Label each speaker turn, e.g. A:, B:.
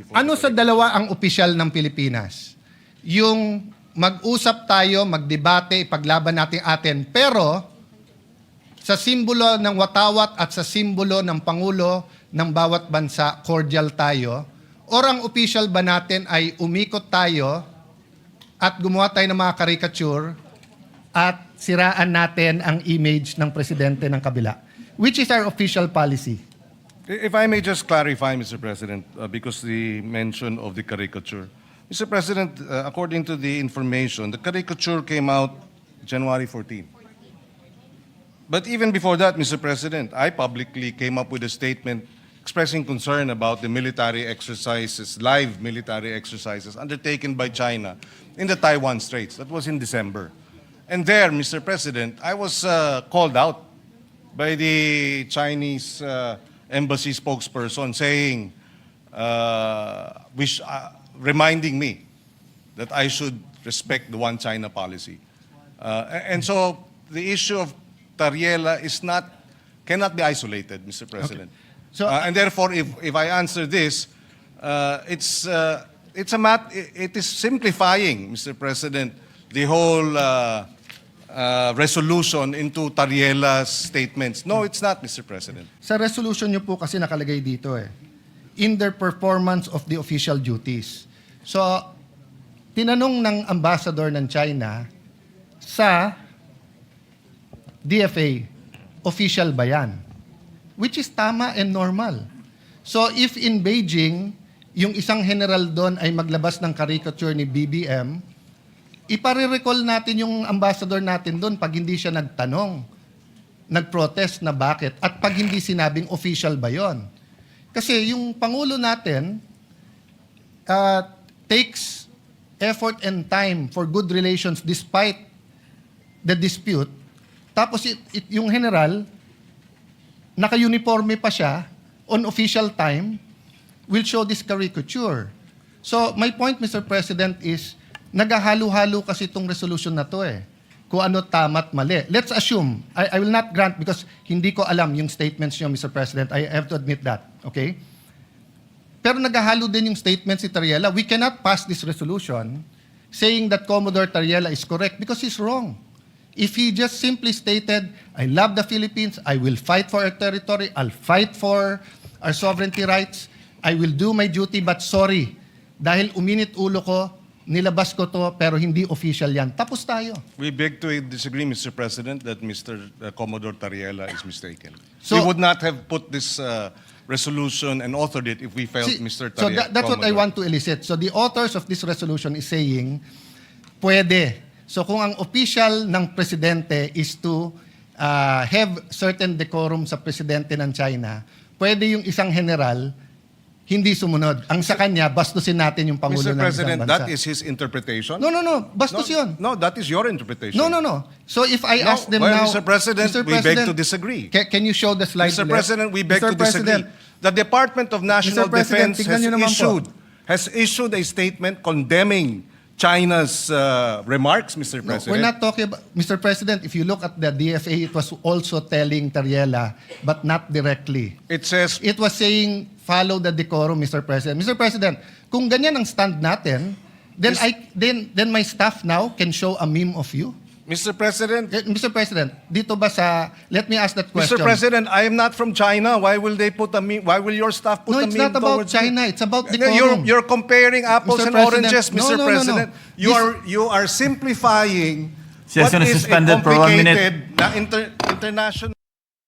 A: before.
B: Ano sa dalawa ang opisyal ng Pilipinas? Yung mag-usap tayo, magdebate, ipaglaban natin atin, pero sa simbolo ng watawat at sa simbolo ng Pangulo ng bawat bansa, cordial tayo, or ang opisyal ba natin ay umikot tayo at gumawa tayo ng mga caricature at siraan natin ang image ng presidente ng kabila? Which is our official policy?
A: If I may just clarify, Mr. President, because the mention of the caricature. Mr. President, according to the information, the caricature came out January 14. But even before that, Mr. President, I publicly came up with a statement expressing concern about the military exercises, live military exercises undertaken by China in the Taiwan Straits. That was in December. And there, Mr. President, I was called out by the Chinese embassy spokesperson saying, reminding me that I should respect the one China policy. And so the issue of Tariela cannot be isolated, Mr. President.
B: Okay. So,
A: and therefore, if I answer this, it is simplifying, Mr. President, the whole resolution into Tariela's statements. No, it's not, Mr. President.
B: sa resolution nyo po kasi nakalagay dito in their performance of the official duties. So, tinanong ng ambassador ng China sa DFA, official ba yan? Which is tama and normal. So, if in Beijing, yung isang general doon ay maglabas ng caricature ni BBM, ipare-recall natin yung ambassador natin doon pag hindi siya nagtanong, nag-protest na bakit, at pag hindi sinabing official ba yon. Kasi yung Pangulo natin takes effort and time for good relations despite the dispute. Tapos yung general, naka-uniforme pa siya, on official time, will show this caricature. So my point, Mr. President, is naghahalo-halo kasi itong resolution na to kung ano tama at mali. Let's assume, I will not grant because hindi ko alam yung statements niyo, Mr. President. I have to admit that. Okay? Pero naghahalo din yung statement si Tariela. We cannot pass this resolution saying that Commodore Tariela is correct because he's wrong. If he just simply stated, I love the Philippines, I will fight for our territory, I'll fight for our sovereignty rights, I will do my duty, but sorry, dahil uminit ulo ko, nilabas ko to, pero hindi official yan. Tapos tayo.
A: We beg to disagree, Mr. President, that Mr. Commodore Tariela is mistaken.
B: So-
A: we would not have put this resolution and authored it if we felt Mr.
B: So
A: Tariela.
B: that's what I want to elicit. So the authors of this resolution is saying, pwede. So kung ang official ng presidente is to have certain decorum sa presidente ng China, pwede yung isang general hindi sumunod. Ang sa kanya, bastusin natin yung Pangulo
A: Mr.
B: ng
A: President,
B: isang bansa.
A: that is his interpretation?
B: No. Bastos yun.
A: No, that is your interpretation.
B: No. So if I ask them
A: well,
B: now...
A: Mr. President, we beg to disagree.
B: Can you show the slide
A: Mr.
B: ulit?
A: President, we beg
B: Mr.
A: to disagree.
B: President,
A: The Department of National
B: Mr. President,
A: Defense
B: tignan nyo naman po.
A: has issued a statement condemning China's remarks, Mr.
B: No,
A: President.
B: we're not talking about... Mr. President, if you look at the DFA, it was also telling Tariela, but not directly.
A: It says,
B: It was saying, follow the decorum, Mr. President. Mr. President, kung ganyan ang stand natin, then my staff now can show a meme of you?
A: Mr. President,
B: Mr. President, dito ba sa... Let me ask that question.
A: Mr. President, I am not from China. Why will they put a meme? Why will your staff put
B: No,
A: a
B: it's
A: meme
B: not about
A: towards me?
B: China. It's about decorum.
A: You're comparing apples
B: Mr.
A: and
B: President,
A: oranges,
B: no,
A: Mr.
B: no.
A: President. You are simplifying what
C: Session is
A: is a
C: suspended for 1 minute.
A: complicated na international